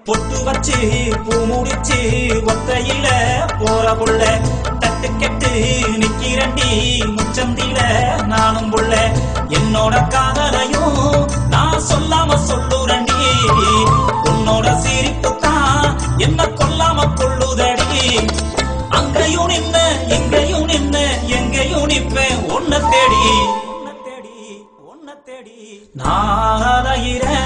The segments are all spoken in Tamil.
பொட்டு வச்சு பூ முடிச்சு ஒத்தையில போற புள்ள தட்டு கெட்டு நிக்கிறண்டி முச்சந்தில நானும் புள்ள என்னோட காதலையும் நான் சொல்லாம சொல்லுறண்டி உன்னோட சிரிப்பு தான் என்ன கொல்லாம கொள்ளுதடி அங்கையும் நின்ன எங்கையும் நின்ன எங்கையும் நிப்பேன் உன்னை தேடி உன்னை தேடி நான் அலையிறேன்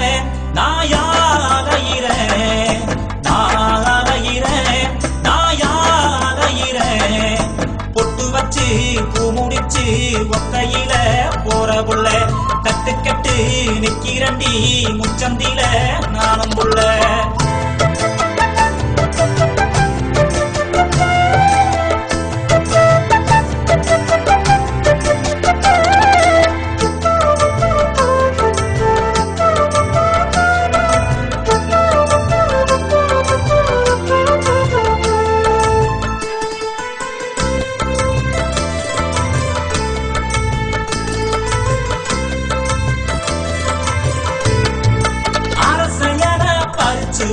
பொட்டு வச்சு பூ முடிச்சு ஒத்தையில போற புள்ள தட்டு கட்டு நிக்கிறண்டி முச்சந்தில நானும் புள்ள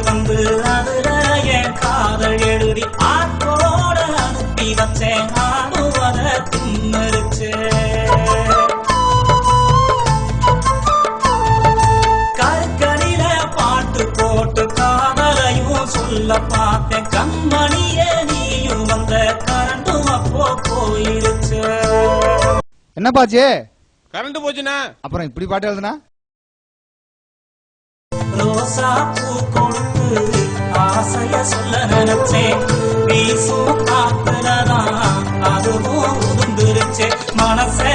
வந்து அதுல என் காதல் எழுதி ஆத்தோட அனுப்பி வச்சேன் ஆடுவத தின்னரிச்சு கற்களில பாட்டு போட்டு காதலையும் சொல்ல பார்த்தேன் கண்மணியே நீயும் வந்த கரண்டும் அப்போ போயிருச்சு. என்ன பாச்சு கரண்ட் போச்சுனா அப்புறம் இப்படி பாட்டு எழுதுனா ரோசா பூ கொடுத்து ஆசைய சொல்ல நினைச்சேன் வீசும் காத்துலதான் அதுவும் உதிர்ந்துருச்சு மனசே